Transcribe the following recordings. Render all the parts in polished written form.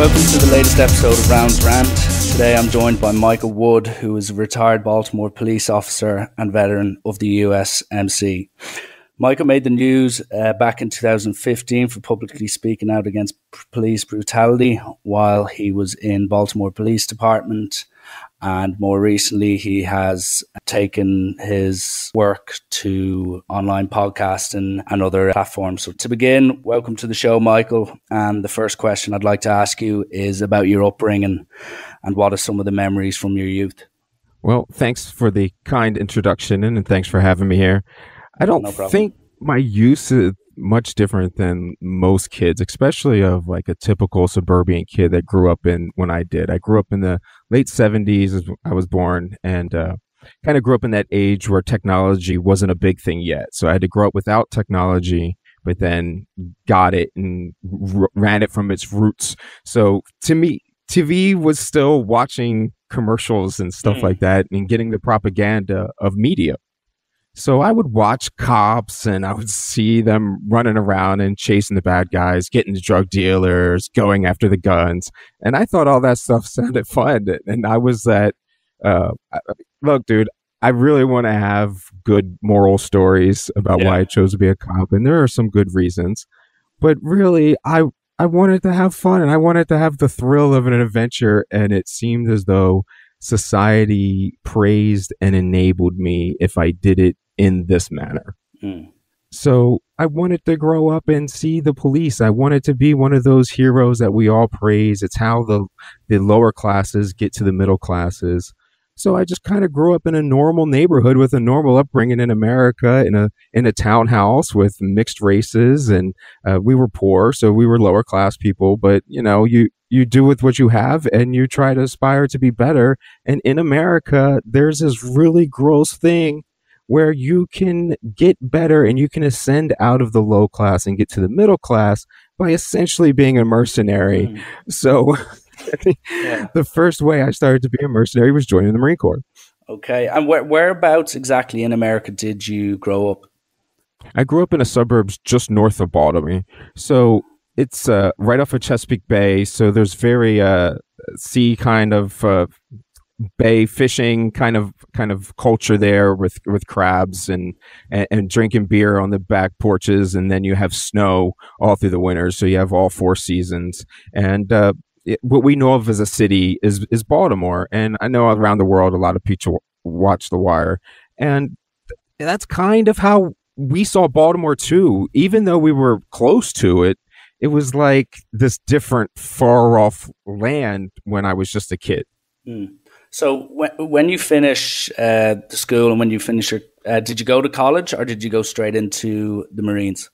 Welcome to the latest episode of Rounds Rant. Today I'm joined by Michael Wood, who is a retired Baltimore police officer and veteran of the USMC. Michael made the news back in 2015 for publicly speaking out against police brutality while he was in Baltimore Police Department. And more recently, he has taken his work to online podcasting and other platforms. So to begin, welcome to the show, Michael. And the first question I'd like to ask you is about your upbringing and what are some of the memories from your youth? Well, thanks for the kind introduction and thanks for having me here. I don't think my youth is much different than most kids, especially of like a typical suburban kid that grew up in when I did. I grew up in the late 70s as I was born and kind of grew up in that age where technology wasn't a big thing yet. So I had to grow up without technology, but then got it and ran it from its roots. So to me, TV was still watching commercials and stuff like that and getting the propaganda of media. So I would watch cops and I would see them running around and chasing the bad guys, getting the drug dealers, going after the guns. And I thought all that stuff sounded fun. And I was that, look, dude, I really want to have good moral stories about why I chose to be a cop. And there are some good reasons. But really, I wanted to have fun and I wanted to have the thrill of an adventure. And it seemed as though society praised and enabled me if I did it in this manner. So I wanted to grow up and see the police. I wanted to be one of those heroes that we all praise. It's how the lower classes get to the middle classes. So I just kind of grew up in a normal neighborhood with a normal upbringing in America, in a townhouse with mixed races, and we were poor, so we were lower class people. But you do with what you have, and you try to aspire to be better. And in America, there's this really gross thing where you can get better and you can ascend out of the low class and get to the middle class by essentially being a mercenary. So the first way I started to be a mercenary was joining the Marine Corps. Okay. And whereabouts exactly in America did you grow up? I grew up in the suburbs just north of Baltimore. So it's right off of Chesapeake Bay. So there's very sea kind of bay fishing kind of culture there with crabs and drinking beer on the back porches, and then you have snow all through the winters, so you have all four seasons. And what we know of as a city is Baltimore, and I know around the world a lot of people watch The Wire, and that's kind of how we saw Baltimore too. Even though we were close to it, it was like this different far off land when I was just a kid. So when you finish the school and when you finish your, did you go to college or did you go straight into the Marines?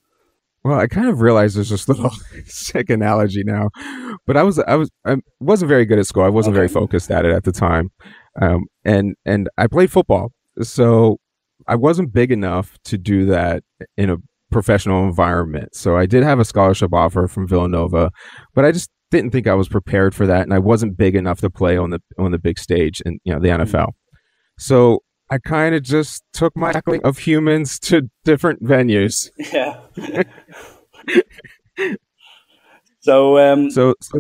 Well, I kind of realized there's this little sick analogy now, but I wasn't very good at school. I wasn't very focused at it at the time, and I played football, so I wasn't big enough to do that in a professional environment. So I did have a scholarship offer from Villanova, but I just didn't think I was prepared for that, and I wasn't big enough to play on the big stage in the NFL. So I kind of just took my tackling of humans to different venues. Yeah. So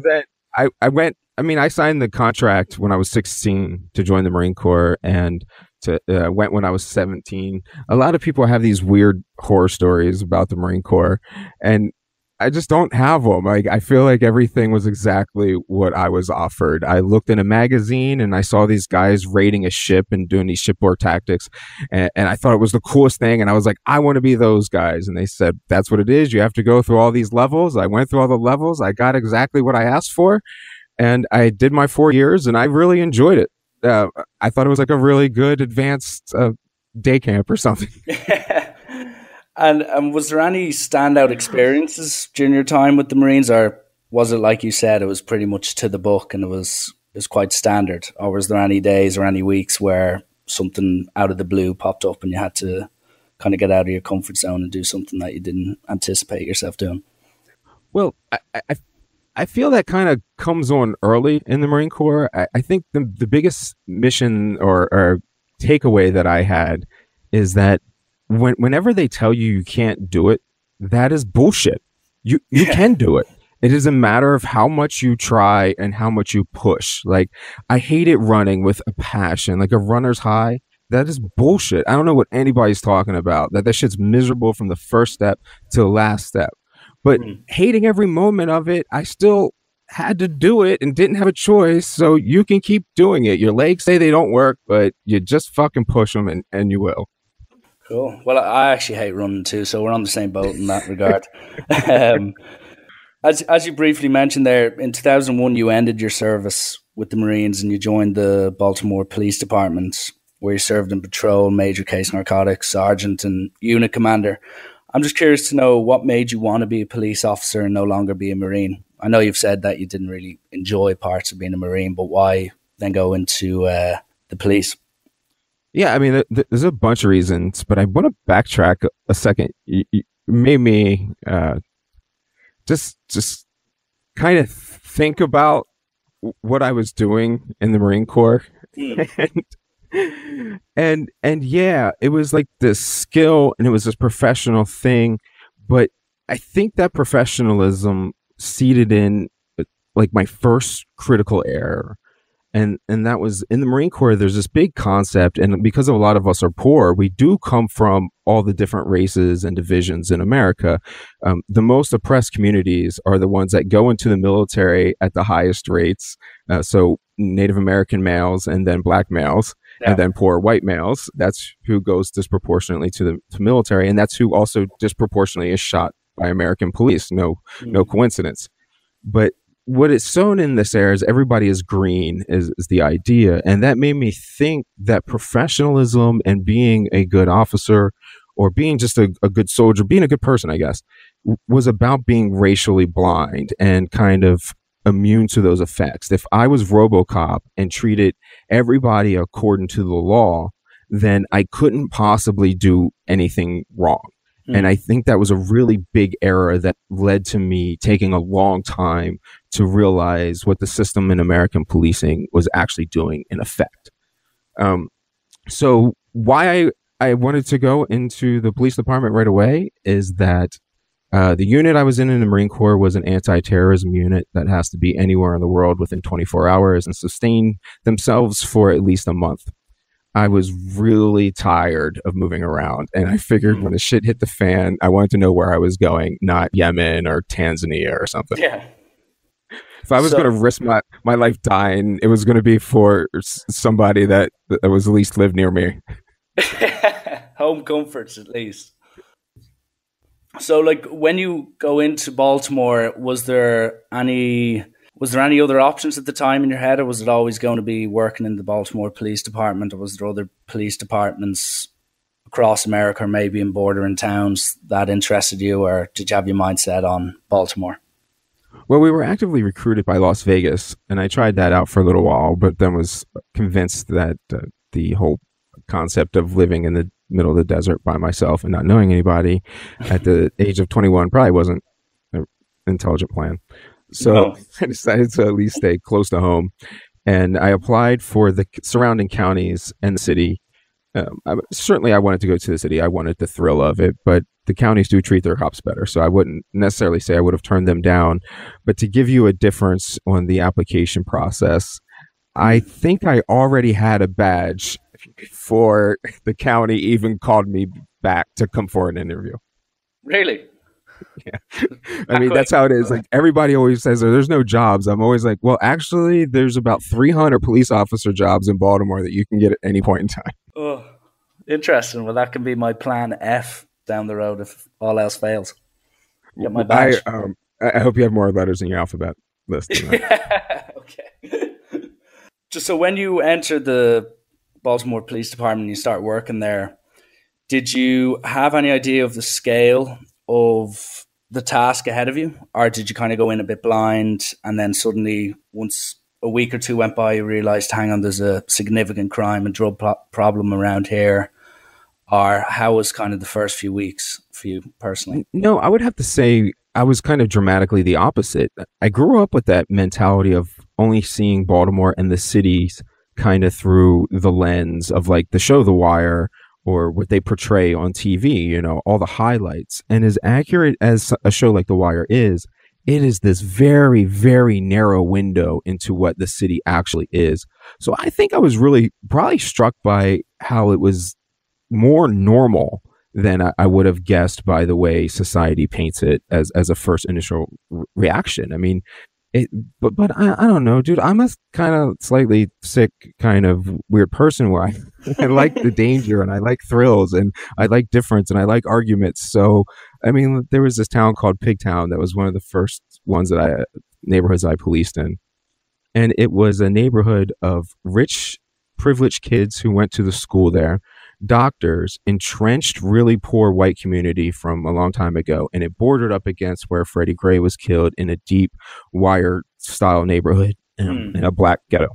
then I went. I mean, I signed the contract when I was 16 to join the Marine Corps, and went when I was 17. A lot of people have these weird horror stories about the Marine Corps, and I just don't have them. I feel like everything was exactly what I was offered. I looked in a magazine and I saw these guys raiding a ship and doing these shipboard tactics. And I thought it was the coolest thing. And I was like, I want to be those guys. And they said, that's what it is. You have to go through all these levels. I went through all the levels. I got exactly what I asked for. And I did my 4 years and I really enjoyed it. I thought it was like a really good advanced day camp or something. And was there any standout experiences during your time with the Marines, or was it like you said, it was pretty much to the book and it was quite standard? Or was there any days or any weeks where something out of the blue popped up and you had to kind of get out of your comfort zone and do something that you didn't anticipate yourself doing? Well, I feel that kind of comes on early in the Marine Corps. I think the biggest mission or takeaway that I had is that whenever they tell you you can't do it, that is bullshit. You can do it. It is a matter of how much you try and how much you push. Like, I hated running with a passion, like a runner's high. That is bullshit. I don't know what anybody's talking about. That shit's miserable from the first step to the last step. But Mm. hating every moment of it, I still had to do it and didn't have a choice. So you can keep doing it. Your legs say they don't work, but you just fucking push them and you will. Cool. Well, I actually hate running too, so we're on the same boat in that regard. um, as you briefly mentioned there, in 2001, you ended your service with the Marines and you joined the Baltimore Police Department, where you served in patrol, major case narcotics, sergeant, and unit commander. I'm just curious to know what made you want to be a police officer and no longer be a Marine. I know you've said that you didn't really enjoy parts of being a Marine, but why then go into the police? Yeah, I mean, there's a bunch of reasons, but I want to backtrack a second. You made me just kind of think about what I was doing in the Marine Corps, Mm. and yeah, it was like this skill and it was this professional thing, but I think that professionalism seeded in like my first critical error, and that was in the Marine Corps. There's this big concept, and because a lot of us are poor, we do come from all the different races and divisions in America. The most oppressed communities are the ones that go into the military at the highest rates. So Native American males, and then black males, Yeah. and then poor white males. That's who goes disproportionately to the military, and that's who also disproportionately is shot by American police. No Mm. coincidence. But what is sown in this air is everybody is green is the idea. And that made me think that professionalism and being a good officer or being just a good soldier, being a good person, I guess, was about being racially blind and kind of immune to those effects. If I was RoboCop and treated everybody according to the law, then I couldn't possibly do anything wrong. And Mm. I think that was a really big error that led to me taking a long time to realize what the system in American policing was actually doing in effect. Um, so why I wanted to go into the police department right away is that the unit I was in the Marine Corps was an anti-terrorism unit that has to be anywhere in the world within 24 hours and sustain themselves for at least a month. I was really tired of moving around, and I figured when the shit hit the fan, I wanted to know where I was going, not Yemen or Tanzania or something. Yeah. If I was So, going to risk my life dying, it was going to be for somebody that was at least live near me. home comforts at least. So, like, when you go into Baltimore, was there any other options at the time in your head, or was it always going to be working in the Baltimore Police Department, or was there other police departments across America, or maybe in bordering towns that interested you, or did you have your mind set on Baltimore? Well, we were actively recruited by Las Vegas, and I tried that out for a little while, but then was convinced that the whole concept of living in the middle of the desert by myself and not knowing anybody at the age of 21 probably wasn't an intelligent plan. So No. I decided to at least stay close to home. And I applied for the surrounding counties and the city. Certainly, I wanted to go to the city. I wanted the thrill of it, but the counties do treat their cops better. So I wouldn't necessarily say I would have turned them down. But to give you a difference on the application process, I think I already had a badge before the county even called me back to come for an interview. Really? Yeah. I mean, that's how it is. Like, everybody always says there's no jobs. I'm always like, well, actually, there's about 300 police officer jobs in Baltimore that you can get at any point in time. Oh, interesting. Well, that can be my plan F down the road if all else fails. Get my badge. I hope you have more letters in your alphabet list than that. Okay. Just so when you enter the Baltimore Police Department and you start working there, did you have any idea of the scale of the task ahead of you? Or did you kind of go in a bit blind and then suddenly, once a week or two went by, you realized, hang on, there's a significant crime and drug problem around here? Or how was kind of the first few weeks for you personally? No, I would have to say I was kind of dramatically the opposite. I grew up with that mentality of only seeing Baltimore and the cities kind of through the lens of like the show The Wire or what they portray on TV, all the highlights. And as accurate as a show like The Wire is, it is this very, very narrow window into what the city actually is. So I think I was really probably struck by how it was more normal than I would have guessed by the way society paints it as a first initial reaction. I mean, it, but I don't know, dude. I'm a kind of slightly sick, kind of weird person where I like the danger and I like thrills and I like difference and I like arguments. So, I mean, there was this town called Pigtown that was one of the first ones that neighborhoods I policed in, and it was a neighborhood of rich, privileged kids who went to the school there, doctors, entrenched, really poor white community from a long time ago, and it bordered up against where Freddie Gray was killed in a deep wire style neighborhood in a black ghetto.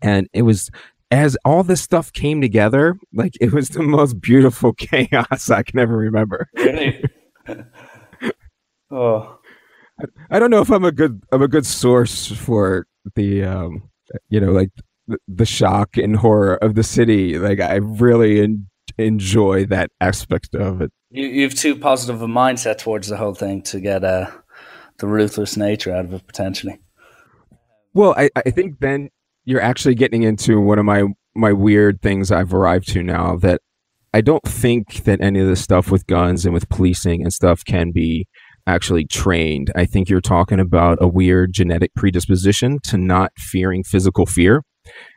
And it was, as all this stuff came together, like it was the most beautiful chaos I can ever remember. Really? Oh, I don't know if I'm a good source for the like the shock and horror of the city. Like I really enjoy that aspect of it. you have too positive a mindset towards the whole thing to get the ruthless nature out of it potentially. Well, I think then you're actually getting into one of my weird things I've arrived to now, that I don't think that any of this stuff with guns and with policing and stuff can be actually trained. I think you're talking about a weird genetic predisposition to not fearing physical fear.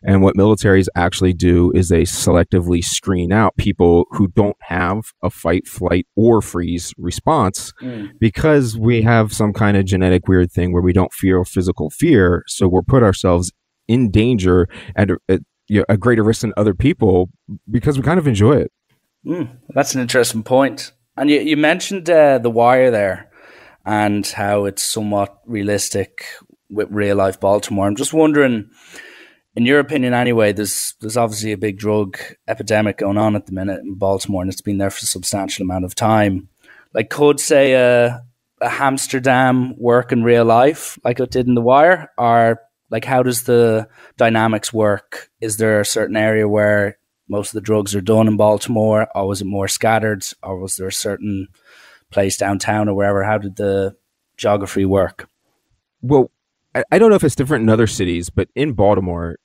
And what militaries actually do is they selectively screen out people who don't have a fight, flight, or freeze response because we have some kind of genetic weird thing where we don't feel physical fear. So we'll put ourselves in danger at a greater risk than other people because we kind of enjoy it. That's an interesting point. And you mentioned The Wire there and how it's somewhat realistic with real life Baltimore. I'm just wondering, in your opinion anyway, there's obviously a big drug epidemic going on at the minute in Baltimore, and it's been there for a substantial amount of time. Like, could, say, a Amsterdam work in real life like it did in The Wire? Or, like, how does the dynamics work? Is there a certain area where most of the drugs are done in Baltimore, or was it more scattered, or was there a certain place downtown or wherever? How did the geography work? Well, I don't know if it's different in other cities, but in Baltimore,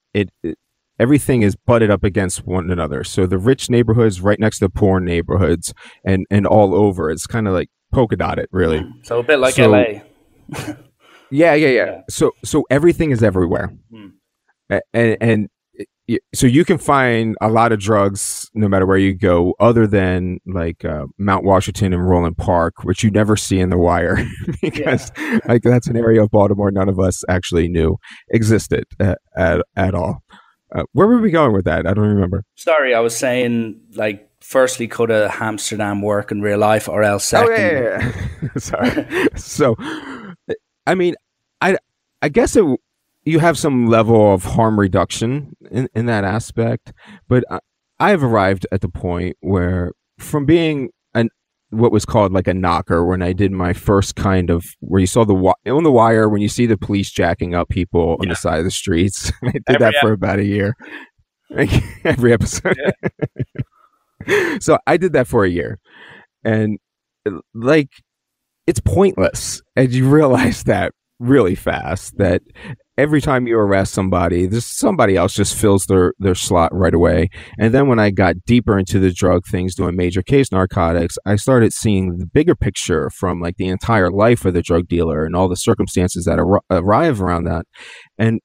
everything is butted up against one another. So the rich neighborhoods right next to the poor neighborhoods, and all over. It's kind of like polka dotted, really. So a bit like LA. Yeah. So everything is everywhere, and so you can find a lot of drugs no matter where you go, other than like Mount Washington and Roland Park, which you never see in The Wire, because like that's an area of Baltimore none of us actually knew existed at all. Where were we going with that? I don't remember. Sorry, I was saying, like, firstly, could a Amsterdam work in real life, or else second? Oh yeah. Sorry. So, I mean, I guess you have some level of harm reduction in that aspect, but I have arrived at the point where, from being what was called like a knocker, when I did my first kind of, where you saw on The Wire, when you see the police jacking up people on the side of the streets. I did that for about a year. Every episode. Yeah. So I did that for a year, and like, it's pointless, and you realize that really fast, that every time you arrest somebody, there's somebody else just fills their slot right away. And then when I got deeper into the drug things, doing major case narcotics, I started seeing the bigger picture from like the entire life of the drug dealer and all the circumstances that arrive around that. And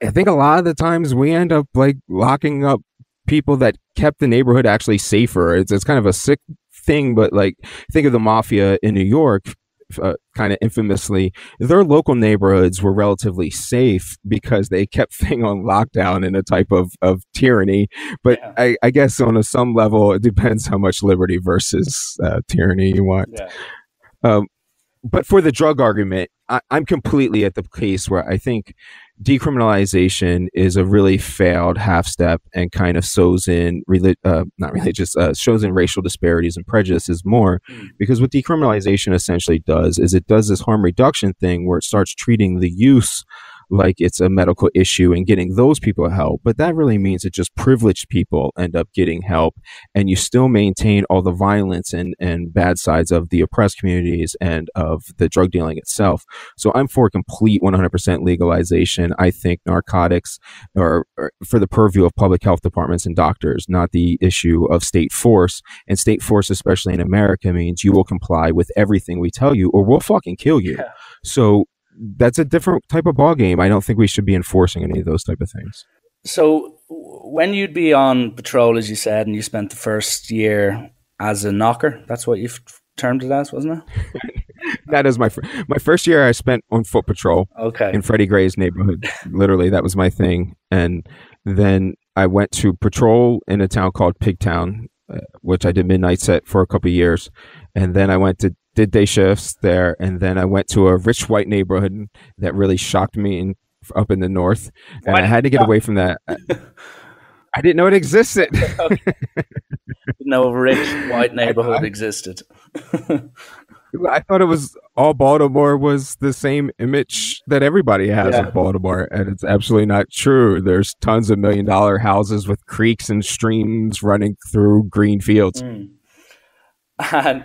I think a lot of the times we end up like locking up people that kept the neighborhood actually safer. It's kind of a sick thing, but like, think of the mafia in New York. Kind of infamously, their local neighborhoods were relatively safe because they kept things on lockdown in a type of tyranny. But I guess on some level, it depends how much liberty versus tyranny you want. But for the drug argument, I'm completely at the case where I think decriminalization is a really failed half step and kind of shows in shows in racial disparities and prejudices more, because what decriminalization essentially does is it does this harm reduction thing where it starts treating the use like it's a medical issue and getting those people help. But that really means that just privileged people end up getting help, and you still maintain all the violence and bad sides of the oppressed communities and of the drug dealing itself. So I'm for complete 100% legalization. I think narcotics are for the purview of public health departments and doctors, not the issue of state force. And state force, especially in America, means you will comply with everything we tell you or we'll fucking kill you. Yeah. So that's a different type of ball game. I don't think we should be enforcing any of those type of things. So when you'd be on patrol, as you said, and you spent the first year as a knocker, that's what you've termed it as, wasn't it? That is my first year I spent on foot patrol. Okay. In Freddie Gray's neighborhood. Literally, that was my thing. And then I went to patrol in a town called Pigtown, which I did midnight set for a couple of years. And then I did day shifts there. And then I went to a rich white neighborhood that really shocked me up in the north. And I had to get away from that. I didn't know it existed. Okay. Didn't know a rich white neighborhood existed. I thought it was all Baltimore was the same image that everybody has of Baltimore, and it's absolutely not true. There's tons of $1 million houses with creeks and streams running through green fields.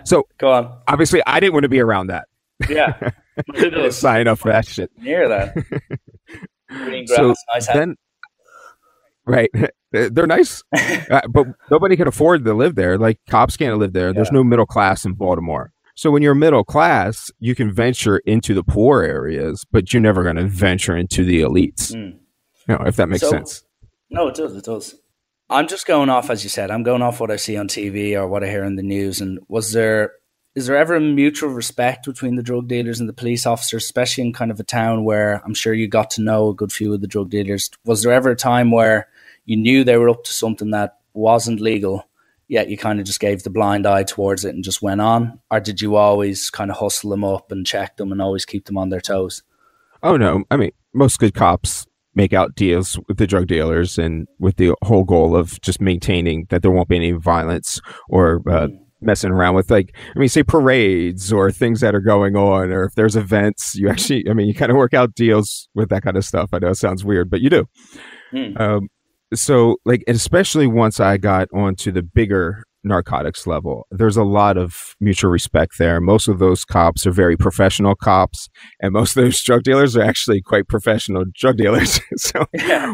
So, go on. Obviously, I didn't want to be around that. Yeah, I didn't sign up for that shit. Near that. Green grass, nice hat. Right. They're nice, but nobody can afford to live there. Like, cops can't live there. There's no middle class in Baltimore. So when you're middle class, you can venture into the poor areas, but you're never going to venture into the elites. If that makes sense. No, it does. It does. I'm just going off, as you said, I'm going off what I see on TV or what I hear in the news. And is there ever a mutual respect between the drug dealers and the police officers, especially in kind of a town where I'm sure you got to know a good few of the drug dealers? Was there ever a time where you knew they were up to something that wasn't legal, yet you kind of just gave the blind eye towards it and just went on? Or did you always kind of hustle them up and check them and always keep them on their toes? Oh, no. I mean, most good cops make out deals with the drug dealers and with the whole goal of just maintaining that there won't be any violence or messing around with, like, I mean, say parades or things that are going on, or if there's events, you kind of work out deals with that kind of stuff. I know it sounds weird, but you do. So, like, especially once I got onto the bigger narcotics level, there's a lot of mutual respect there. Most of those cops are very professional cops, and most of those drug dealers are actually quite professional drug dealers. So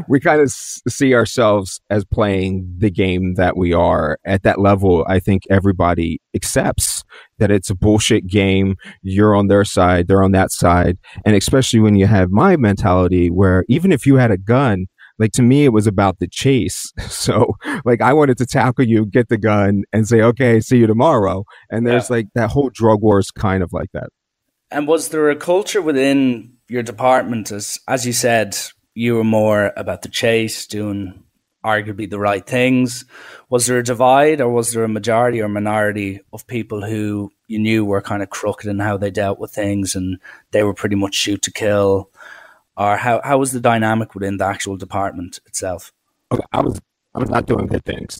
we kind of see ourselves as playing the game that we are. At that level, I think everybody accepts that it's a bullshit game. You're on their side, they're on that side. And especially when you have my mentality where even if you had a gun, like, to me, it was about the chase. So, like, I wanted to tackle you, get the gun, and say, okay, see you tomorrow. And there's like that whole drug war is kind of like that. And was there a culture within your department, as you said, you were more about the chase, doing arguably the right things? Was there a divide, or was there a majority or minority of people who you knew were kind of crooked in how they dealt with things and they were pretty much shoot to kill? Or how was the dynamic within the actual department itself? Okay, I was not doing good things.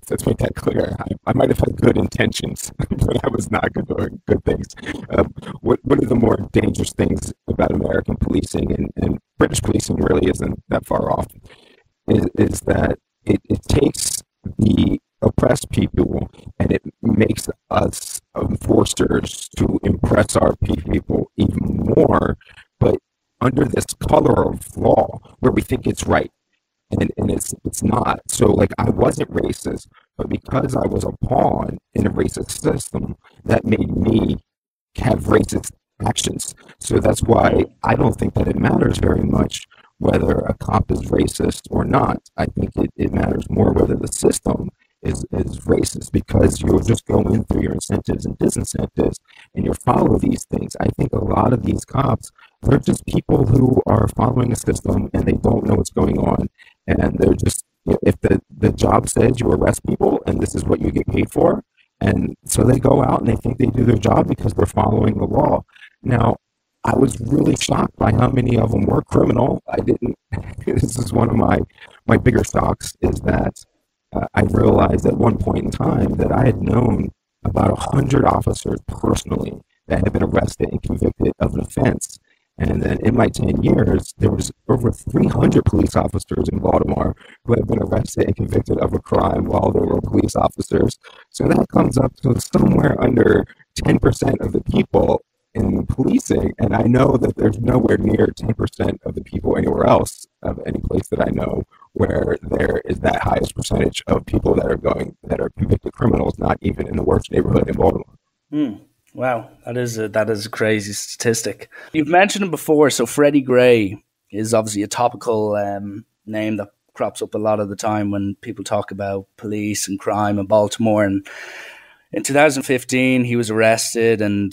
Let's make that clear. I might have had good intentions, but I was not doing good things. One of the more dangerous things about American policing and British policing really isn't that far off, is that it takes the oppressed people and it makes us enforcers to impress our people even more, but under this color of law where we think it's right, and it's not. So, like, I wasn't racist, but because I was a pawn in a racist system, that made me have racist actions. So that's why I don't think that it matters very much whether a cop is racist or not. I think it matters more whether the system is racist, because you'll just go in through your incentives and disincentives and you'll follow these things. I think a lot of these cops, they're just people who are following a system and they don't know what's going on. And they're just, if the job says you arrest people and this is what you get paid for, and so they go out and they think they do their job because they're following the law. Now, I was really shocked by how many of them were criminal. This is one of my bigger shocks, is that I realized at one point in time that I had known about 100 officers personally that had been arrested and convicted of an offense. And then in my 10 years, there was over 300 police officers in Baltimore who have been arrested and convicted of a crime while they were police officers. So that comes up to somewhere under 10% of the people in policing. And I know that there's nowhere near 10% of the people anywhere else of any place that I know where there is that highest percentage of people that are convicted criminals, not even in the worst neighborhood in Baltimore. Wow, that is a crazy statistic. You've mentioned him before, so Freddie Gray is obviously a topical name that crops up a lot of the time when people talk about police and crime in Baltimore. And in 2015, he was arrested, and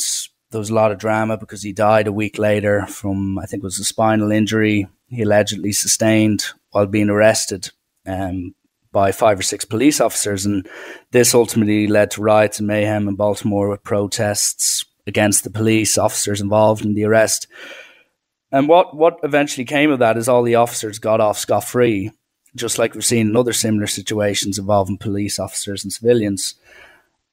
there was a lot of drama because he died a week later from, I think it was a spinal injury he allegedly sustained while being arrested by 5 or 6 police officers. And this ultimately led to riots and mayhem in Baltimore with protests against the police officers involved in the arrest. And what eventually came of that is all the officers got off scot-free, just like we've seen in other similar situations involving police officers and civilians.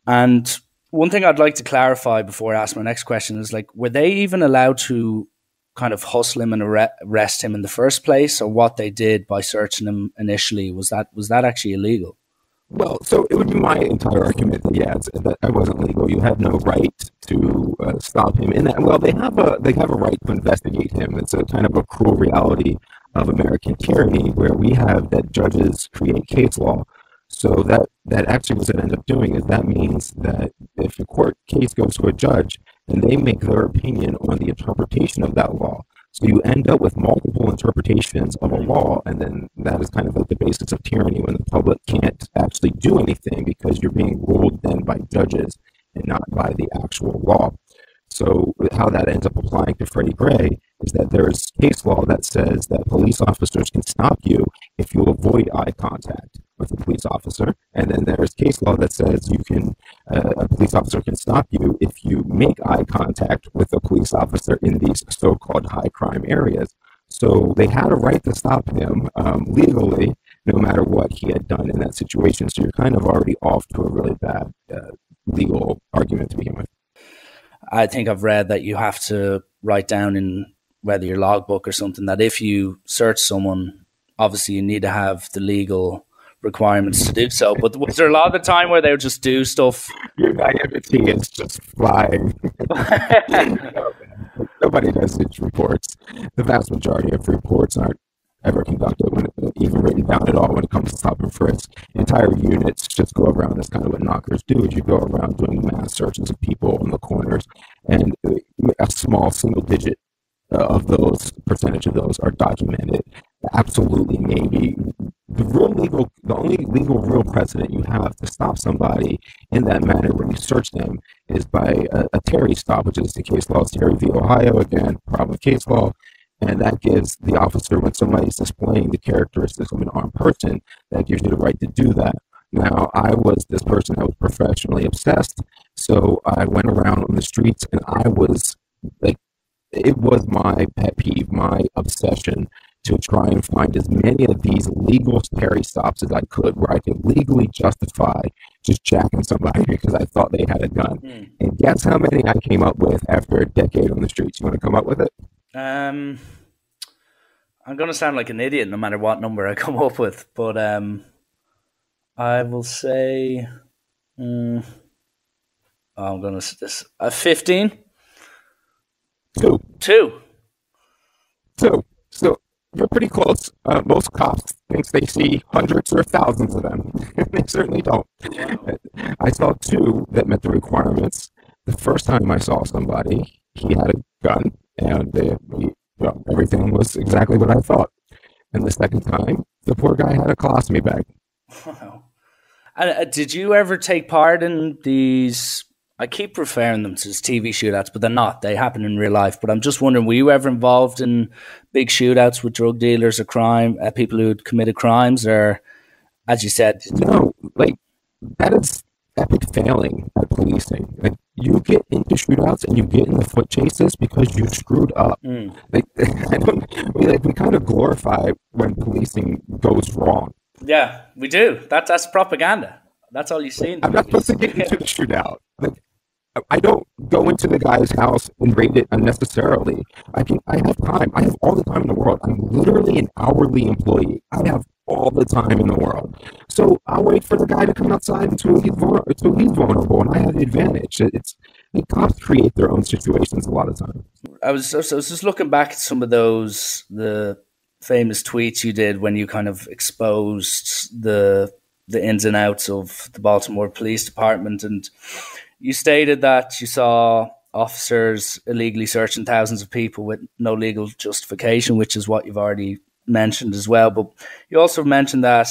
And one thing I'd like to clarify before I ask my next question is, like, were they even allowed to kind of hustle him and arrest him in the first place, or what they did by searching him initially, was that actually illegal? Well, so it would be my entire argument that that wasn't legal. You have no right to stop him. And that, well, they have a right to investigate him. It's a kind of a cruel reality of American tyranny where we have that judges create case law. So that actually what it ends up doing is that means that if a court case goes to a judge, and they make their opinion on the interpretation of that law. So you end up with multiple interpretations of a law, and then that is kind of like the basis of tyranny when the public can't actually do anything because you're being ruled then by judges and not by the actual law. So how that ends up applying to Freddie Gray is that there is case law that says that police officers can stop you if you avoid eye contact with a police officer, and then there's case law that says a police officer can stop you if you make eye contact with a police officer in these so-called high crime areas. So they had a right to stop him legally, no matter what he had done in that situation. So you're kind of already off to a really bad legal argument to begin with. I think I've read that you have to write down in whether your logbook or something that if you search someone, obviously you need to have the legal requirements to do so. But was there a lot of the time where they would just do stuff? Your naivety is just flying. Nobody does such reports. The vast majority of reports aren't ever conducted, even written down at all when it comes to stop and frisk. Entire units just go around. That's kind of what knockers do, is you go around doing mass searches of people in the corners, and a small single digit of those, percentage of those are documented. Absolutely, maybe the only legal real precedent you have to stop somebody in that manner when you search them is by a Terry stop, which is the case law, Terry v. Ohio, again, problem with case law. And that gives the officer, when somebody's displaying the characteristics of an armed person, that gives you the right to do that. Now, I was this person that was professionally obsessed, so I went around on the streets, and I was like, it was my pet peeve, my obsession, to try and find as many of these legal Terry stops as I could, where I could legally justify just jacking somebody because I thought they had a gun. And guess how many I came up with after a decade on the streets? You want to come up with it? I'm going to sound like an idiot no matter what number I come up with, but I will say I'm going to say this 15. Two. So you're pretty close. Most cops think they see hundreds or thousands of them. They certainly don't. Wow. I saw 2 that met the requirements. The first time I saw somebody, he had a gun, and everything was exactly what I thought. And the second time, the poor guy had a colostomy bag. Wow. And did you ever take part in these? I keep referring them to as TV shootouts, but they're not. They happen in real life. But I'm just wondering, were you ever involved in big shootouts with drug dealers or people who had committed crimes, or, as you said? No, that is epic failing at policing. Like, you get into shootouts and you get in the foot chases because you screwed up. We kind of glorify when policing goes wrong. Yeah, we do. That's propaganda. That's all you see. I'm not supposed to get into the shootout. I don't go into the guy's house and raid it unnecessarily. I have time. I have all the time in the world. I'm literally an hourly employee. I have all the time in the world. So I'll wait for the guy to come outside until he's vulnerable, and I have the advantage. It's the cops create their own situations a lot of times. I was just looking back at some of the famous tweets you did when you kind of exposed the ins and outs of the Baltimore Police Department, and you stated that you saw officers illegally searching thousands of people with no legal justification, which is what you've already mentioned as well. But you also mentioned that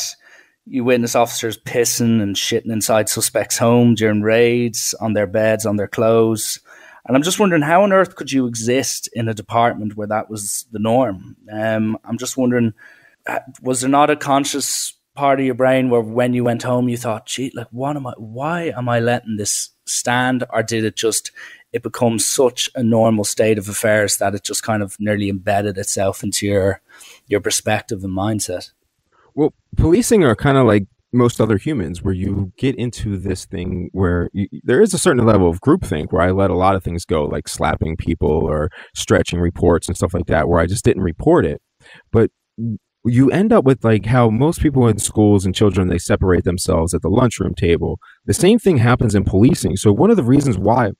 you witness officers pissing and shitting inside suspects' home during raids, on their beds, on their clothes. And I'm just wondering, how on earth could you exist in a department where that was the norm? I'm just wondering, was there not a conscious part of your brain where when you went home you thought, gee, like, why am I letting this stand? Or did it become such a normal state of affairs that it just kind of nearly embedded itself into your perspective and mindset? Well, policing are kind of like most other humans, where you get into this thing where there is a certain level of groupthink where I let a lot of things go, like slapping people or stretching reports and stuff like that, where I just didn't report it. But you end up with like how most people in schools and children, they separate themselves at the lunchroom table. The same thing happens in policing. So one of the reasons why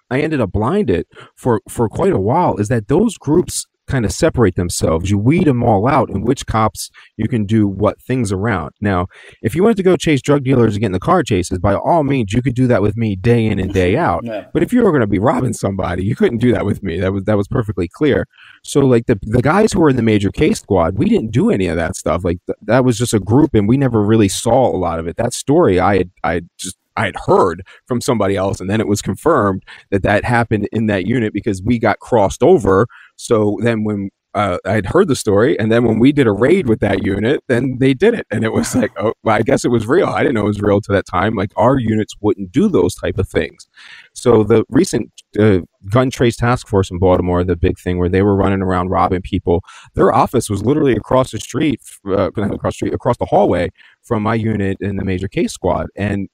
I ended up blinded for quite a while is that those groups kind of separate themselves. You weed them all out, and which cops you can do what things around. Now, if you wanted to go chase drug dealers and get in the car chases, by all means, you could do that with me day in and day out. Yeah. But if you were going to be robbing somebody, you couldn't do that with me. That was perfectly clear. So like the guys who were in the major case squad, we didn't do any of that stuff. Like that was just a group, and we never really saw a lot of it. That story I had heard from somebody else, and then it was confirmed that happened in that unit because we got crossed over. So then when I had heard the story, and then when we did a raid with that unit, then they did it. And it was like, oh, well, I guess it was real. I didn't know it was real to that time. Like our units wouldn't do those type of things. So the recent gun trace task force in Baltimore, the big thing where they were running around robbing people, their office was literally across the street, across the hallway from my unit in the major case squad. And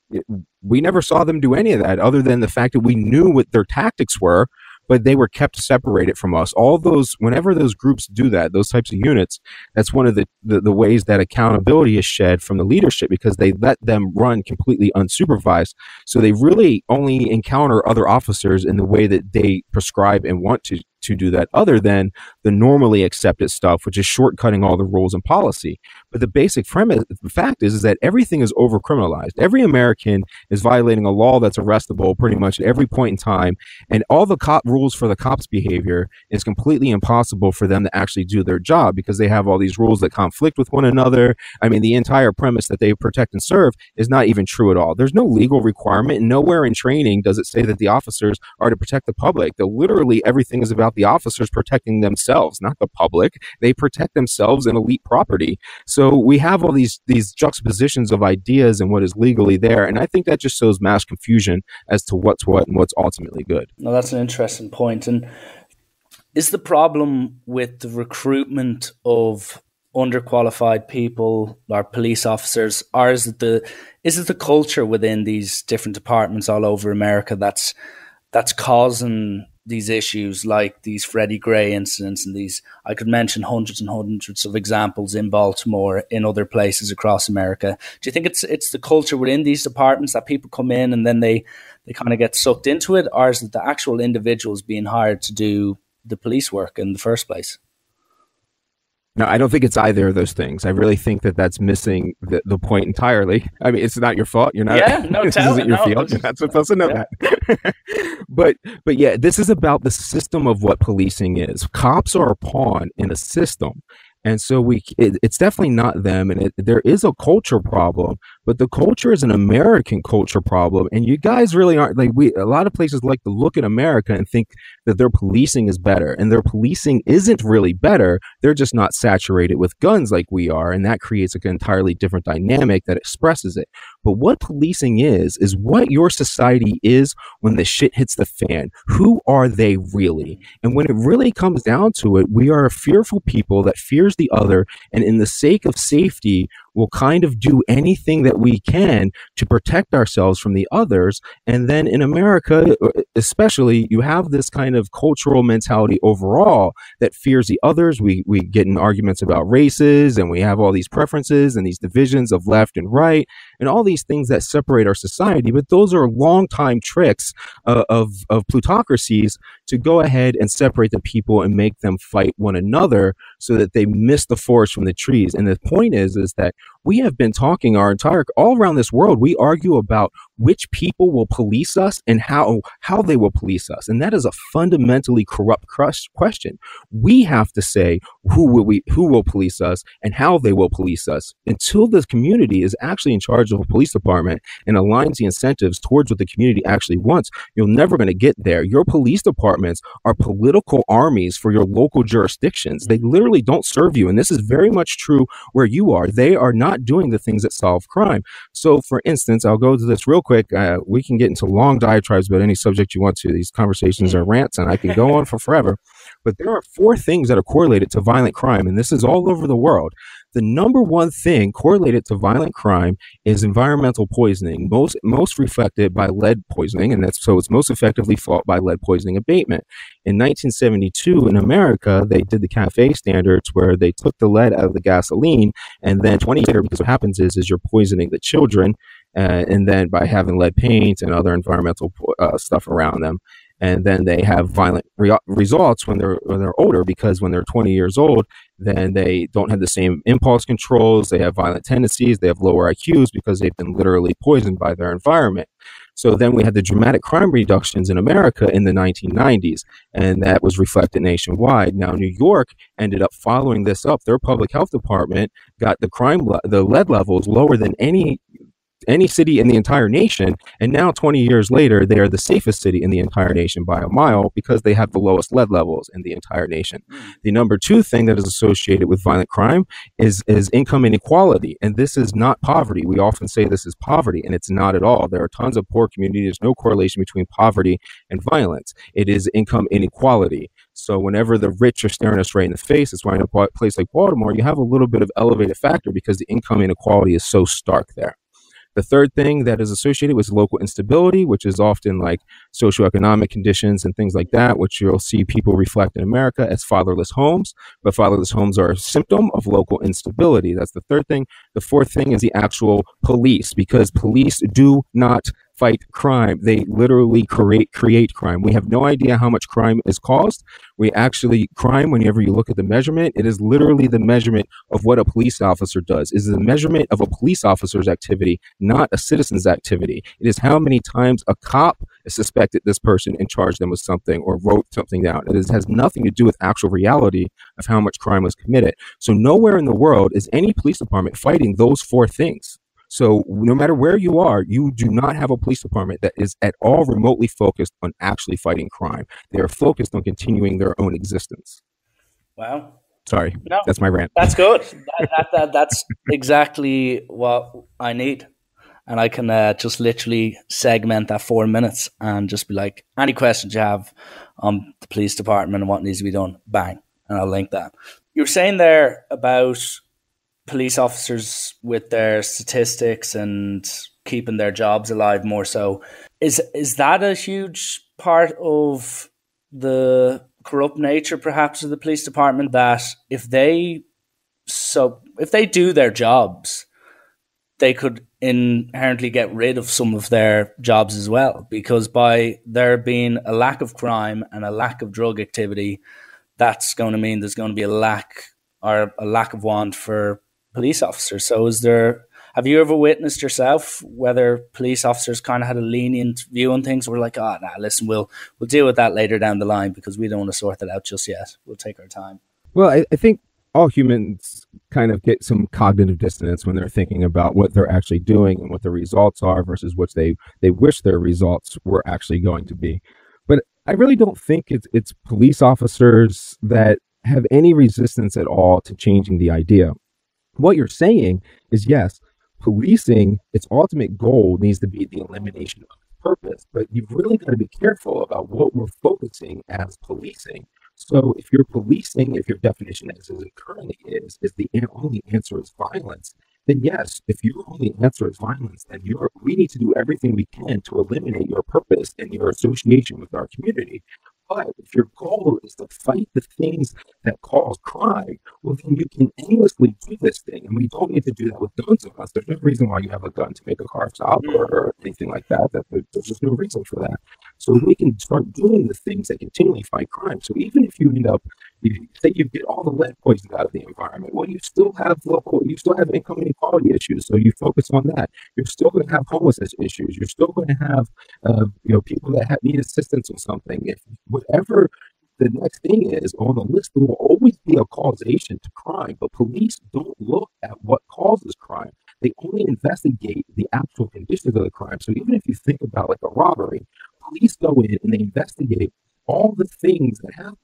we never saw them do any of that other than the fact that we knew what their tactics were, but they were kept separated from us. All those, whenever those groups do that, those types of units, that's one of the ways that accountability is shed from the leadership, because they let them run completely unsupervised. So they really only encounter other officers in the way that they prescribe and want to do that, other than the normally accepted stuff, which is shortcutting all the rules and policy. But the basic premise, the fact is that everything is over criminalized. Every American is violating a law that's arrestable pretty much at every point in time. And all the cop rules for the cops' behavior is completely impossible for them to actually do their job, because they have all these rules that conflict with one another. I mean, the entire premise that they protect and serve is not even true at all. There's no legal requirement. Nowhere in training does it say that the officers are to protect the public. That literally everything is about the officers protecting themselves, not the public. They protect themselves and elite property. So we have all these juxtapositions of ideas and what is legally there, and I think that just shows mass confusion as to what's what and what's ultimately good. No, that's an interesting point. And is the problem with the recruitment of underqualified people or police officers, or is it the culture within these different departments all over America that's causing these issues, like these Freddie Gray incidents, and these, I could mention hundreds and hundreds of examples in Baltimore, in other places across America? Do you think it's the culture within these departments that people come in and then they kind of get sucked into it, or is it the actual individuals being hired to do the police work in the first place? No, I don't think it's either of those things. I really think that that's missing the point entirely. I mean, it's not your fault. You're not. Yeah, no, this isn't your field. You're not supposed to know that. But yeah, this is about the system of what policing is. Cops are a pawn in a system. And so it's definitely not them. And there is a culture problem, but the culture is an American culture problem. And you guys really aren't, like, a lot of places like to look at America and think that their policing is better, and their policing isn't really better. They're just not saturated with guns like we are. And that creates an entirely different dynamic that expresses it. But what policing is what your society is when the shit hits the fan. Who are they really? And when it really comes down to it, we are a fearful people that fear fears the other, and in the sake of safety will kind of do anything that we can to protect ourselves from the others. And then in America, especially, you have this kind of cultural mentality overall that fears the others. We get in arguments about races, and we have all these preferences and these divisions of left and right and all these things that separate our society. But those are long time tricks of plutocracies to go ahead and separate the people and make them fight one another so that they miss the forest from the trees. And the point is that we have been talking all around this world. We argue about which people will police us and how they will police us. And that is a fundamentally corrupt question. We have to say who will police us and how they will police us. Until the community is actually in charge of a police department and aligns the incentives towards what the community actually wants, you're never going to get there. Your police departments are political armies for your local jurisdictions. They literally don't serve you. And this is very much true where you are. They are not doing the things that solve crime. So, for instance, I'll go to this real quick. We can get into long diatribes about any subject you want to. These conversations are rants, and I can go on for forever. But there are 4 things that are correlated to violent crime, and this is all over the world. The number one thing correlated to violent crime is environmental poisoning, most reflected by lead poisoning, and it's most effectively fought by lead poisoning abatement. In 1972, in America, they did the CAFE standards where they took the lead out of the gasoline, and then 20 years later, because what happens is you're poisoning the children, and then by having lead paint and other environmental stuff around them. And then they have violent results when they're older, because when they're 20 years old, then they don't have the same impulse controls. They have violent tendencies. They have lower IQs because they've been literally poisoned by their environment. So then we had the dramatic crime reductions in America in the 1990s, and that was reflected nationwide. Now, New York ended up following this up. Their public health department got the lead levels lower than any city in the entire nation. And now 20 years later, they are the safest city in the entire nation by a mile because they have the lowest lead levels in the entire nation. The number 2 thing that is associated with violent crime is income inequality. And this is not poverty. We often say this is poverty, and it's not at all. There are tons of poor communities. There's no correlation between poverty and violence. It is income inequality. So whenever the rich are staring us right in the face, that's why in a place like Baltimore, you have a little bit of elevated factor because the income inequality is so stark there. The third thing that is associated with local instability, which is often like socioeconomic conditions and things like that, which you'll see people reflect in America as fatherless homes. But fatherless homes are a symptom of local instability. That's the third thing. The fourth thing is the actual police, because police do not fight crime. They literally create crime. We have no idea how much crime is caused. Crime, whenever you look at the measurement, it is literally the measurement of what a police officer does. It is the measurement of a police officer's activity, not a citizen's activity. It is how many times a cop suspected this person and charged them with something or wrote something down. It has nothing to do with actual reality of how much crime was committed. So nowhere in the world is any police department fighting those 4 things. So no matter where you are, you do not have a police department that is at all remotely focused on actually fighting crime. They are focused on continuing their own existence. Wow. Sorry, no, that's my rant. That's good. That's exactly what I need. And I can just literally segment that 4 minutes and just be like, any questions you have on the police department and what needs to be done, bang, and I'll link that. You were saying there about police officers with their statistics and keeping their jobs alive more so. Is that a huge part of the corrupt nature perhaps of the police department, that if they do their jobs, they could inherently get rid of some of their jobs as well? Because by there being a lack of crime and a lack of drug activity, that's going to mean there's going to be a lack of want for police officers. So have you ever witnessed yourself whether police officers kind of had a lenient view on things? We're like, listen, we'll deal with that later down the line because we don't want to sort that out just yet. We'll take our time. Well, I think all humans kind of get some cognitive dissonance when they're thinking about what they're actually doing and what the results are versus what they wish their results were actually going to be. But I really don't think it's police officers that have any resistance at all to changing the idea. What you're saying is, yes, policing, its ultimate goal needs to be the elimination of purpose, but you've really got to be careful about what we're focusing as policing. So if you're policing, if your definition as it currently is the only answer is violence, then yes, if your only answer is violence, then we need to do everything we can to eliminate your purpose and your association with our community. But if your goal is to fight the things that cause crime, well, then you can endlessly do this thing. And we don't need to do that with guns on us. There's no reason why you have a gun to make a car stop or anything like that. There's just no reason for that. So we can start doing the things that continually fight crime. So even if you end up, say you get all the lead poisoned out of the environment, well, you still have income inequality issues. So you focus on that. You're still going to have homelessness issues. You're still going to have, people that need assistance or something. If whatever the next thing is on the list, there will always be a causation to crime, but police don't look at what causes crime. They only investigate the actual conditions of the crime. So even if you think about like a robbery, police go in and they investigate all the things that happen.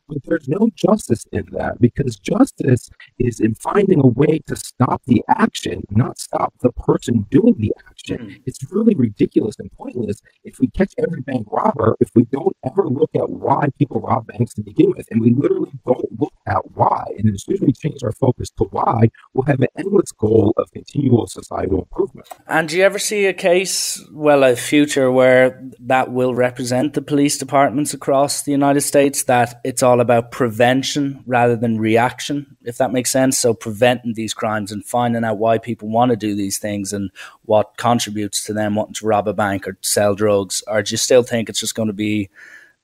But there's no justice in that because justice is in finding a way to stop the action, not stop the person doing the action. It's really ridiculous and pointless if we catch every bank robber, if we don't ever look at why people rob banks to begin with. And we literally don't look at why. And as soon as we change our focus to why, we'll have an endless goal of continual societal improvement. And do you ever see a case, a future where that will represent the police departments across the United States, that it's all about prevention rather than reaction, if that makes sense? So preventing these crimes and finding out why people want to do these things and what contributes to them wanting to rob a bank or sell drugs. Or do you still think it's just going to be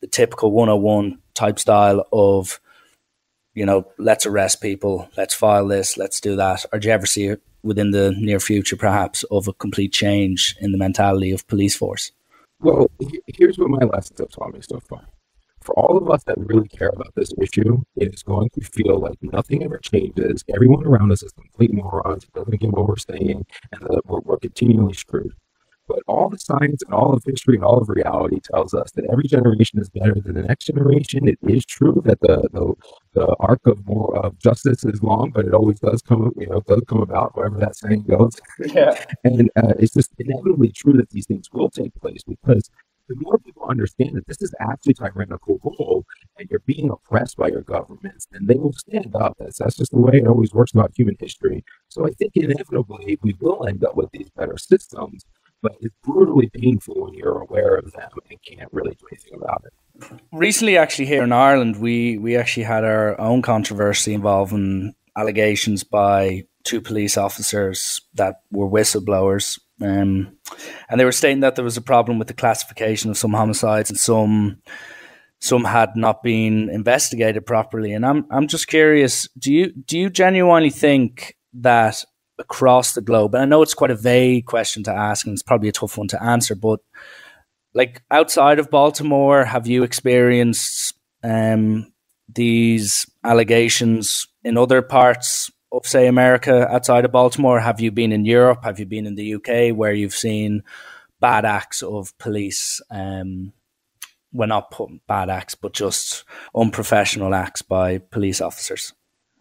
the typical 101 type style of, let's arrest people, let's file this, let's do that? Or do you ever see it within the near future, perhaps, of a complete change in the mentality of police force? Well, here's what my lessons have taught me so far. For all of us that really care about this issue, it is going to feel like nothing ever changes. Everyone around us is complete morons. It doesn't get what we're saying, and that we're continually screwed. But all the science and all of history and all of reality tells us that every generation is better than the next generation. It is true that the arc of justice is long, but it always does come, does come about, wherever that saying goes. Yeah. And it's just inevitably true that these things will take place because the more people understand that this is actually tyrannical rule and you're being oppressed by your governments, then they will stand up. That's just the way it always works about human history. So I think inevitably we will end up with these better systems, but it's brutally painful when you're aware of them and can't really do anything about it. Recently, actually, here in Ireland, we actually had our own controversy involving allegations by two police officers that were whistleblowers. And they were stating that there was a problem with the classification of some homicides and some had not been investigated properly. And I'm just curious, do you genuinely think that across the globe, and I know it's quite a vague question to ask and it's probably a tough one to answer, but like outside of Baltimore, have you experienced these allegations in other parts of, say, America outside of Baltimore? Have you been in Europe? Have you been in the UK where you've seen bad acts of police? Well, not bad acts, but just unprofessional acts by police officers.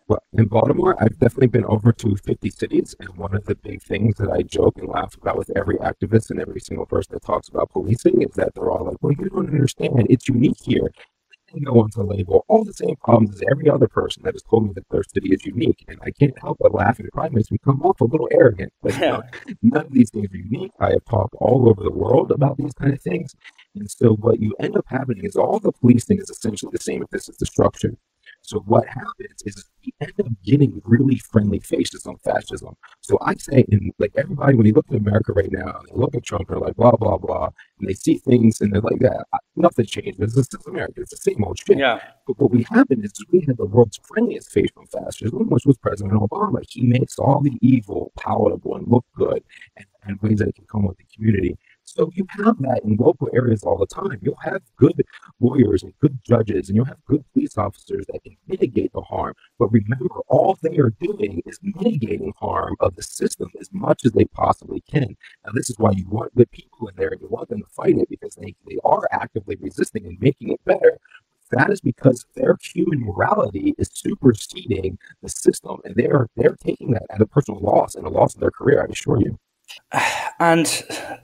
Well, in Baltimore, I've definitely been over to 50 cities, and one of the big things that I joke and laugh about with every activist and every single person that talks about policing is that they're all like, well, you don't understand. It's unique here. They go on to label all the same problems as every other person that has told me that their city is unique. And I can't help but laugh, and it probably makes me come off a little arrogant. But none of these things are unique. I have talked all over the world about these kind of things. And so what you end up having is all the policing is essentially the same if this is the structure. So what happens is we end up getting really friendly faces on fascism. So I say, like everybody, when you look at America right now, they look at Trump, they're like, blah, blah, blah. And they see things and they're like, yeah, nothing changes. This is America. It's the same old shit. Yeah. But what we happened is we had the world's friendliest face from fascism, which was President Obama. He makes all the evil palatable and look good and ways that it can come with the community. So you have that in local areas all the time. You'll have good lawyers and good judges, and you'll have good police officers that can mitigate the harm. But remember, all they are doing is mitigating harm of the system as much as they possibly can. Now, this is why you want good people in there, and you want them to fight it because they are actively resisting and making it better. That is because their human morality is superseding the system, and they're taking that at a personal loss and a loss of their career, I assure you. And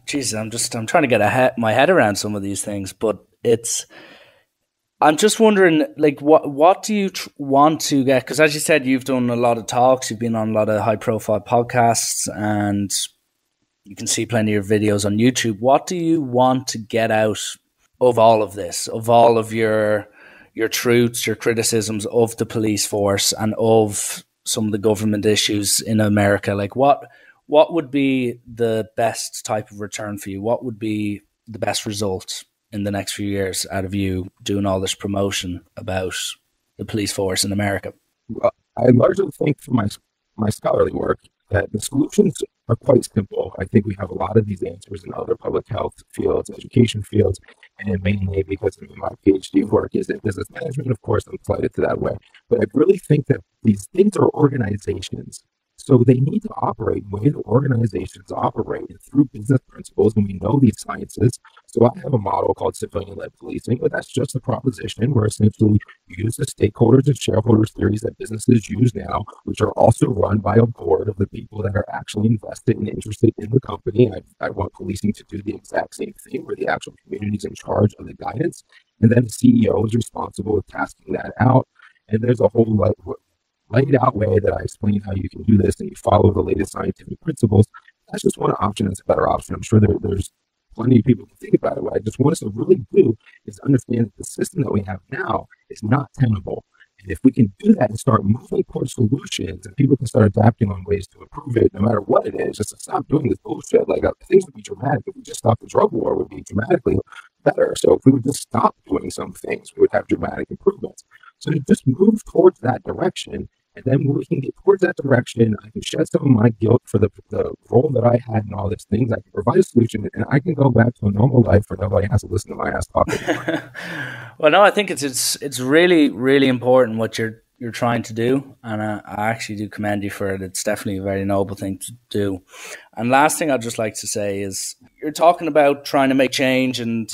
Jesus, I'm trying to get my head around some of these things, but I'm just wondering, like, what do you want to get? Because as you said, you've done a lot of talks, you've been on a lot of high profile podcasts, and you can see plenty of videos on YouTube. What do you want to get out of all of this, of all of your truths, your criticisms of the police force and of some of the government issues in America? Like, what would be the best type of return for you? What would be the best result in the next few years out of you doing all this promotion about the police force in America? Well, I largely think for my scholarly work that the solutions are quite simple. I think we have a lot of these answers in other public health fields, education fields, and mainly because of my PhD work is in business management. Of course, I'm applied to that way. But I really think that these things are organizations. So they need to operate the way the organizations operate and through business principles, and we know these sciences. So I have a model called civilian-led policing, but that's just a proposition where essentially you use the stakeholders and shareholders theories that businesses use now, which are also run by a board of the people that are actually invested and interested in the company. I want policing to do the exact same thing, where the actual community is in charge of the guidance, and then the CEO is responsible with tasking that out. And there's a whole laid out way that I explain how you can do this and you follow the latest scientific principles. That's just one option. That's a better option. I'm sure there's plenty of people who think about it. What I just want us to really do is understand that the system that we have now is not tenable. And if we can do that and start moving towards solutions and people can start adapting on ways to improve it, no matter what it is, just to stop doing this bullshit. Like things would be dramatic. If we just stopped the drug war, would be dramatically better. So if we would just stop doing some things, we would have dramatic improvements. So to just move towards that direction, and then when we can get towards that direction, I can shed some of my guilt for the role that I had in all these things. I can provide a solution, and I can go back to a normal life where nobody has to listen to my ass talk anymore. Well, no, I think it's really, really important what you're trying to do, and I actually do commend you for it. It's definitely a very noble thing to do. And last thing I'd just like to say is you're talking about trying to make change and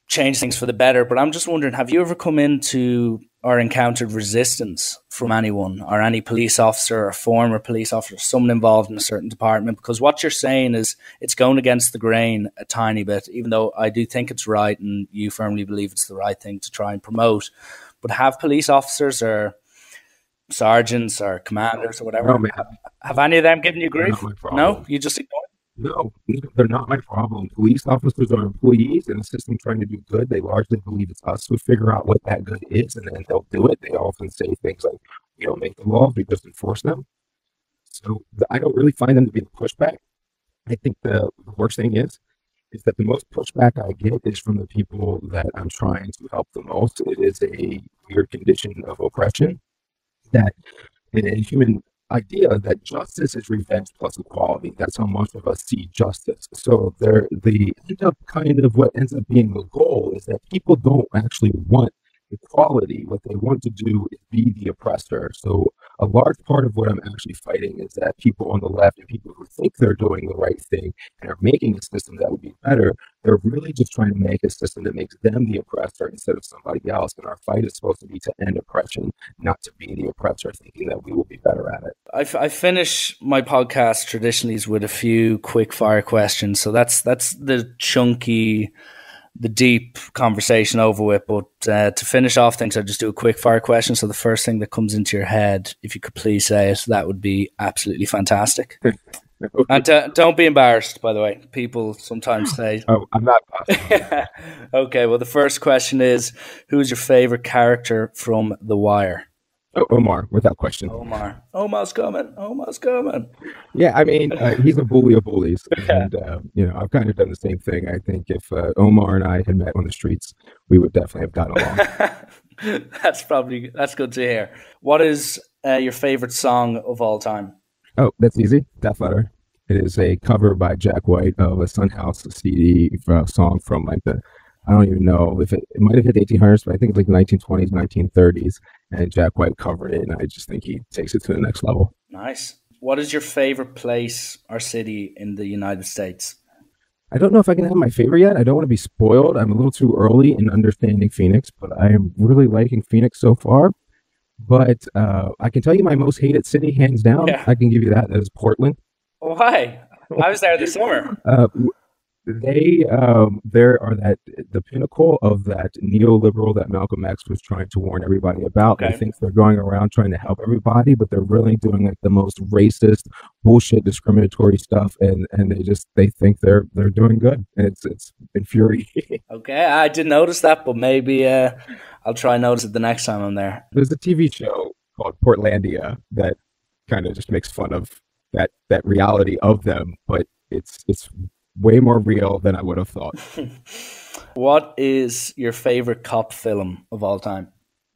change things for the better, but I'm just wondering, have you ever come into or encountered resistance from anyone or any police officer or former police officer, someone involved in a certain department? Because what you're saying is it's going against the grain a tiny bit, even though I do think it's right and you firmly believe it's the right thing to try and promote. But have police officers or sergeants or commanders or whatever, have any of them given you grief? No? You just ignore it? No, they're not my problem. Police officers are employees in a system trying to do good. They largely believe it's us who figure out what that good is, and then they'll do it. They often say things like, we don't make the laws, we just enforce them. So I don't really find them to be the pushback. I think the worst thing is that the most pushback I get is from the people that I'm trying to help the most. It is a weird condition of oppression that in a human idea that justice is revenge plus equality. That's how much of us see justice. So the end up kind of what ends up being the goal is that people don't actually want equality. What they want to do is be the oppressor. So a large part of what I'm actually fighting is that people on the left and people who think they're doing the right thing and are making a system that would be better, they're really just trying to make a system that makes them the oppressor instead of somebody else. And our fight is supposed to be to end oppression, not to be the oppressor, thinking that we will be better at it. I finish my podcast traditionally with a few quick fire questions. So that's the chunky, the deep conversation over with. But to finish off things, I'll just do a quick fire question. So the first thing that comes into your head, if you could please say it, that would be absolutely fantastic. And don't be embarrassed, by the way. People sometimes say... Oh, I'm not. Okay, well, the first question is, who's your favorite character from The Wire? Oh, Omar, without question. Omar's coming. Yeah, I mean, he's a bully of bullies. And, I've kind of done the same thing. I think if Omar and I had met on the streets, we would definitely have gotten along. That's good to hear. What is your favorite song of all time? Oh, that's easy. Death Letter. It is a cover by Jack White of a Sunhouse CD song from I don't even know if it might have hit the 1800s, but I think it's like the 1920s, 1930s. And Jack White covered it, and I just think he takes it to the next level. Nice. What is your favorite place or city in the United States? I don't know if I can have my favorite yet. I don't want to be spoiled. I'm a little too early in understanding Phoenix, but I am really liking Phoenix so far. But I can tell you my most hated city, hands down. Yeah. I can give you that. That is Portland. Why? I was there this summer. there are that the pinnacle of that neoliberal that Malcolm X was trying to warn everybody about. They Okay. think they're going around trying to help everybody, but they're really doing like the most racist, bullshit, discriminatory stuff, and they think they're doing good, and it's infuriating. Okay, I didn't notice that, but maybe I'll try and notice it the next time I'm there. There's a TV show called Portlandia that kind of just makes fun of that reality of them, but it's way more real than I would have thought. What is your favorite cop film of all time?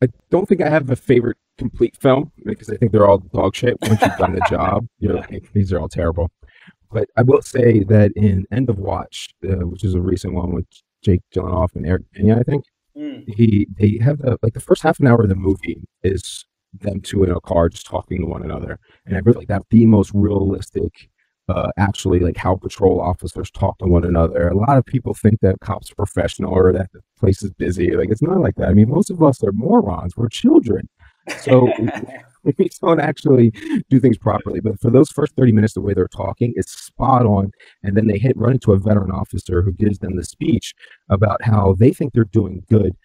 I don't think I have a favorite complete film because I think they're all dog shit. Once you've done the job, you're like, these are all terrible. But I will say that in End of Watch, which is a recent one with Jake Gyllenhaal and Eric Pena, I think Mm. they have the first half an hour of the movie is them two in a car just talking to one another, and I really like that the most realistic. Actually, like how patrol officers talk to one another. A lot of people think that cops are professional or that the place is busy. Like it's not like that. I mean, most of us are morons. We're children, so we don't actually do things properly. But for those first 30 minutes, the way they're talking is spot on. And then they run into a veteran officer who gives them the speech about how they think they're doing good,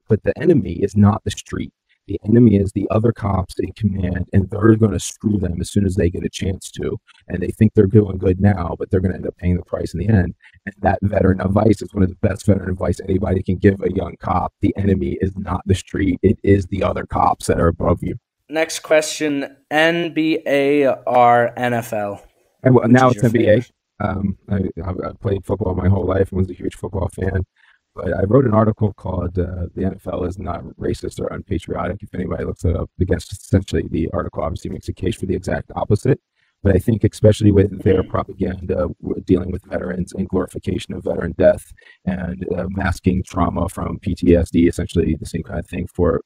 but the enemy is not the street. The enemy is the other cops in command, and they're going to screw them as soon as they get a chance to. And they think they're doing good now, but they're going to end up paying the price in the end. And that veteran advice is one of the best veteran advice anybody can give a young cop. The enemy is not the street; it is the other cops that are above you. Next question: NBA or NFL? And well, Which now is it's your NBA. favorite? I've played football my whole life and was a huge football fan. But I wrote an article called "The NFL is not racist or unpatriotic." If anybody looks it up, against essentially the article obviously makes a case for the exact opposite. But I think, especially with their Mhm. propaganda dealing with veterans and glorification of veteran death and masking trauma from PTSD, essentially the same kind of thing for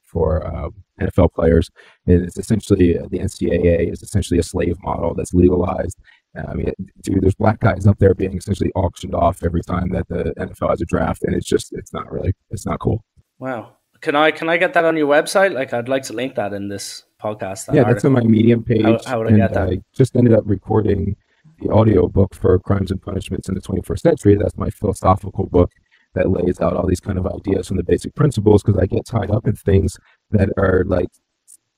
NFL players. It's essentially the NCAA is essentially a slave model that's legalized. I mean, dude, there's black guys up there being essentially auctioned off every time that the NFL has a draft, and it's not cool. Wow. Can I get that on your website? Like, I'd like to link that in this podcast, that Yeah, that's on my article. Medium How page, how would I and get that? I just ended up recording the audio book for Crimes and Punishments in the 21st Century. That's my philosophical book that lays out all these kind of ideas from the basic principles because I get tied up in things that are like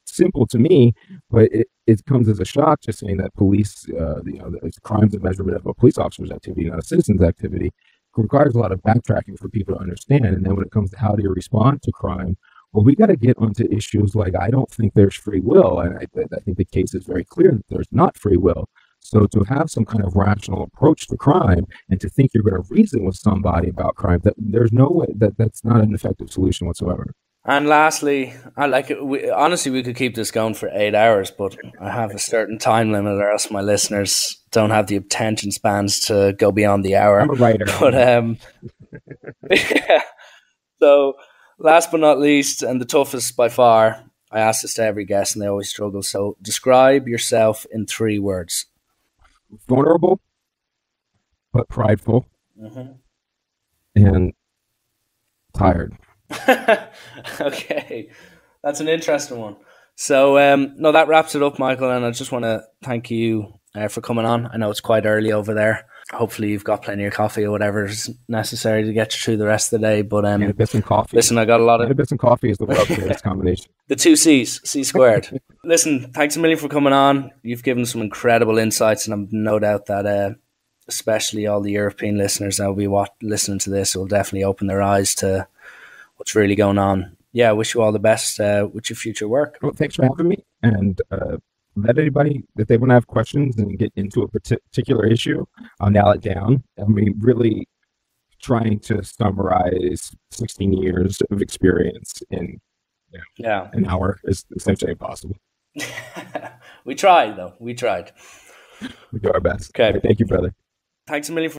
simple to me, but it comes as a shock just saying that police, the crimes and measurement of a police officer's activity, not a citizen's activity, requires a lot of backtracking for people to understand. And then when it comes to how do you respond to crime, well, we got to get onto issues like I don't think there's free will, and I think the case is very clear that there's not free will. So to have some kind of rational approach to crime and to think you're going to reason with somebody about crime, that there's no way that's not an effective solution whatsoever. And lastly, I like it. Honestly, we could keep this going for 8 hours, but I have a certain time limit, or else my listeners don't have the attention spans to go beyond the I'm hour. a writer. But yeah. So last but not least, and the toughest by far, I ask this to every guest, and they always struggle. So describe yourself in 3 words. Vulnerable but prideful Mhm. and tired. Okay, that's an interesting one. So, no, that wraps it up, Michael. And I just want to thank you for coming on. I know it's quite early over there. Hopefully, you've got plenty of coffee or whatever is necessary to get you through the rest of the day. But Cannabis and coffee. listen, I got a lot of Cannabis and coffee is the world's greatest combination. the two C's, C squared. Listen, thanks a million for coming on. You've given some incredible insights, and I've no doubt that especially all the European listeners that will be listening to this will definitely open their eyes to what's really going on. Yeah, I wish you all the best with your future work. Well, thanks for having me. And let anybody, if they want to have questions and get into a particular issue, I'll nail it down. I mean, really trying to summarize 16 years of experience in Yeah. an hour is essentially impossible. We tried, though. We tried. We do our best. Okay. Thank you, brother. Thanks a million for